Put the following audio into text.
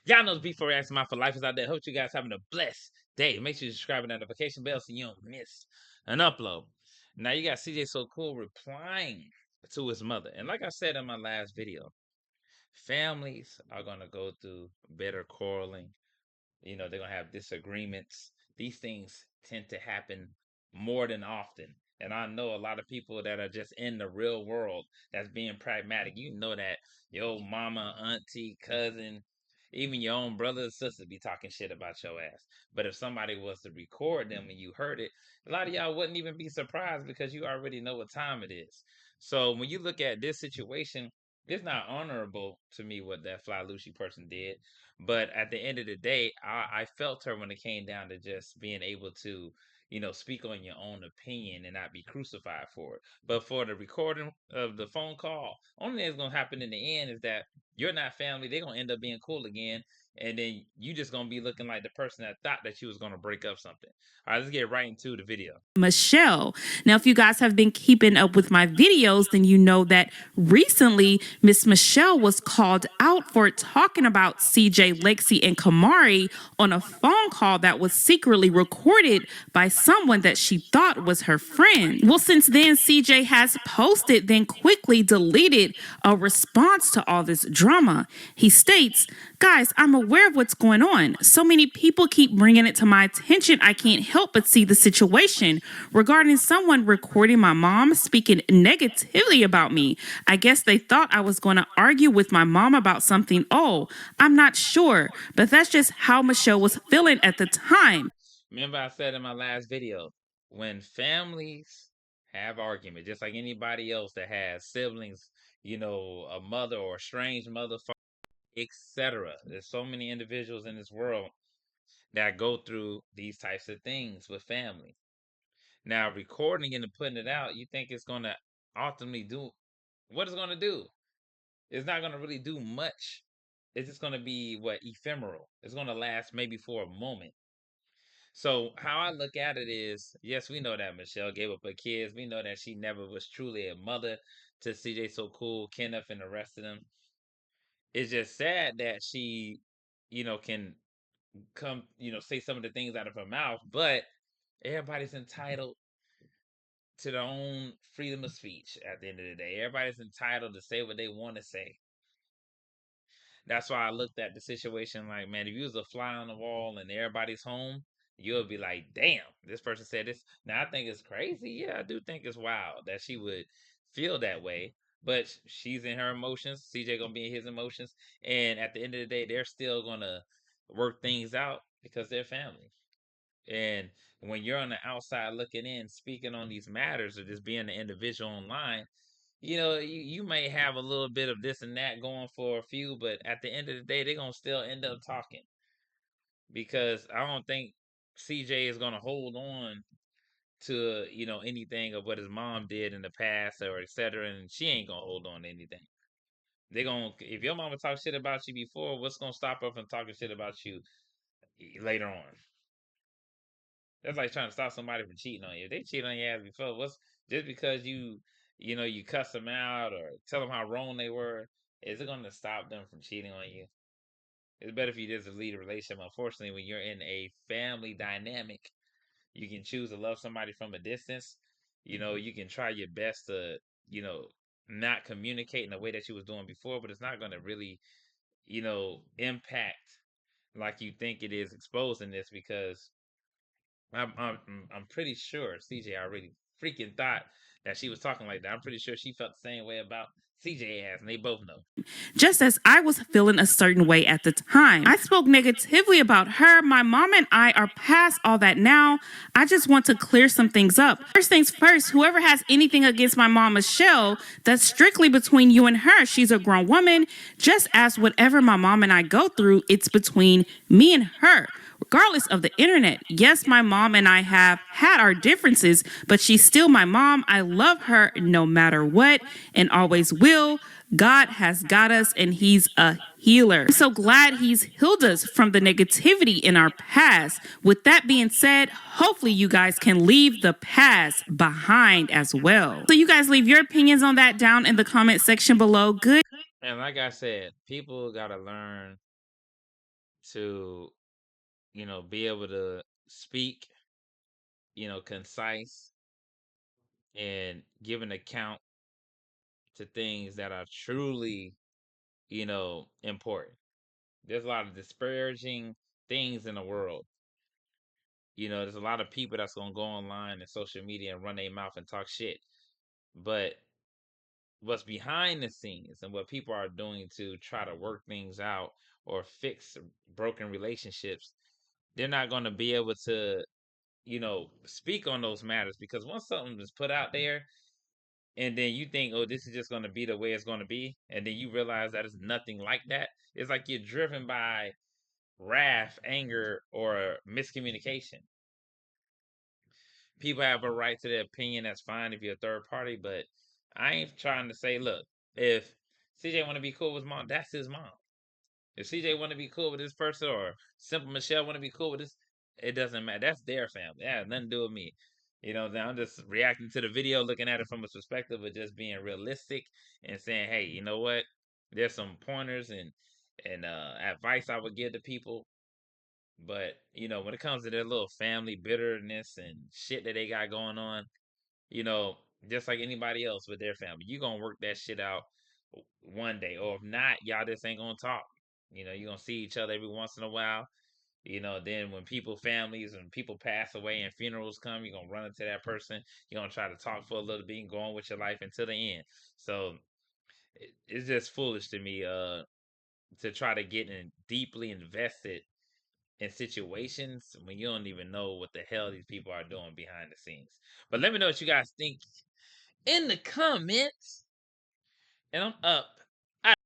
Y'all know the Before Reaction My for Life is out there. Hope you guys having a blessed day. Make sure you subscribe and notification bell so you don't miss an upload. Now you got CJ So Cool replying to his mother. And like I said in my last video, families are gonna go through bitter quarreling. They're gonna have disagreements. These things tend to happen more than often. And I know a lot of people that are just in the real world that's being pragmatic. You know that your mama, auntie, cousin, even your own brother and sister be talking shit about your ass. But if somebody was to record them and you heard it, a lot of y'all wouldn't even be surprised because you already know what time it is. So when you look at this situation, it's not honorable to me what that Fly Lucy person did. But at the end of the day, I felt her when it came down to just being able to, speak on your own opinion and not be crucified for it. But for the recording of the phone call, only thing that's gonna happen in the end is that you're not family. They're gonna end up being cool again, and then you just gonna be looking like the person that thought that you was gonna break up something. All right, let's get right into the video. Michelle. Now, if you guys have been keeping up with my videos, then you know that recently Miss Michelle was called out for talking about CJ, Lexi, and Kamari on a phone call that was secretly recorded by someone that she thought was her friend. Well, since then, CJ has posted, then quickly deleted a response to all this drama. He states, "Guys, I'm aware of what's going on. So many people keep bringing it to my attention. I can't help but see the situation regarding someone recording my mom speaking negatively about me. I guess they thought I was going to argue with my mom about something. Oh, I'm not sure, but that's just how Michelle was feeling at the time." Remember, I said in my last video, when families have argument, just like anybody else that has siblings, a mother or a strange mother, etc. There's so many individuals in this world that go through these types of things with family. Now, recording it and putting it out, you think it's gonna ultimately do what it's gonna do? It's not gonna really do much. It's just gonna be ephemeral. It's gonna last maybe for a moment. So how I look at it is, yes, we know that Michelle gave up her kids. We know that she never was truly a mother to CJ So Cool, Kenneth, and the rest of them. It's just sad that she, can come, say some of the things out of her mouth, but everybody's entitled to their own freedom of speech at the end of the day. Everybody's entitled to say what they want to say. That's why I looked at the situation like, man, if you was a fly on the wall and everybody's home, you'll be like, damn, this person said this. Now, I think it's crazy. Yeah, I do think it's wild that she would feel that way. But she's in her emotions. CJ gonna be in his emotions. And at the end of the day, they're still gonna work things out because they're family. And when you're on the outside looking in, speaking on these matters or just being an individual online, you may have a little bit of this and that going for a few, but at the end of the day, they're gonna still end up talking because I don't think CJ is gonna hold on to anything of what his mom did in the past or etc. And she ain't gonna hold on to anything. They gonna if your mama talk shit about you before, what's gonna stop her from talking shit about you later on? That's like trying to stop somebody from cheating on you. If they cheat on your ass before, what's just because you cuss them out or tell them how wrong they were, is it going to stop them from cheating on you? It's better if you just leave a relationship. Unfortunately, when you're in a family dynamic, you can choose to love somebody from a distance. You can try your best to, not communicate in the way that you was doing before, but it's not going to really, impact like you think it is exposing this because I'm pretty sure CJ already freaking thought that she was talking like that. I'm pretty sure she felt the same way about CJ ass, and they both know. Just as I was feeling a certain way at the time. I spoke negatively about her. My mom and I are past all that now. I just want to clear some things up. First things first, whoever has anything against my mom, Michelle, that's strictly between you and her. She's a grown woman. Just as whatever my mom and I go through, it's between me and her. Regardless of the internet, yes, my mom and I have had our differences, but she's still my mom. I love her no matter what and always will. God has got us and he's a healer. I'm so glad he's healed us from the negativity in our past. With that being said, hopefully you guys can leave the past behind as well. So you guys leave your opinions on that down in the comment section below. Good. And like I said, people gotta learn to, be able to speak, concise and give an account to things that are truly, important. There's a lot of disparaging things in the world. There's a lot of people that's gonna go online and social media and run their mouth and talk shit. But what's behind the scenes and what people are doing to try to work things out or fix broken relationships, they're not gonna be able to, speak on those matters, because once something is put out there and then you think, oh, this is just gonna be the way it's gonna be, and then you realize that it's nothing like that. It's like you're driven by wrath, anger, or miscommunication. People have a right to their opinion. That's fine if you're a third party, but I ain't trying to say, look, if CJ want to be cool with mom, that's his mom. If CJ want to be cool with this person, or Simple Michelle want to be cool with this, it doesn't matter. That's their family. That has nothing to do with me. I'm just reacting to the video, looking at it from a perspective of just being realistic and saying, hey, you know what? There's some pointers and advice I would give to people. But when it comes to their little family bitterness and shit that they got going on, you know, just like anybody else with their family, you gonna work that shit out one day. Or if not, y'all just ain't gonna talk. You're gonna see each other every once in a while. Then when families and people pass away and funerals come, you're gonna run into that person. You're gonna try to talk for a little bit and go on with your life until the end. So it's just foolish to me, to try to get in deeply invested in situations when you don't even know what the hell these people are doing behind the scenes. But let me know what you guys think in the comments. And I'm up.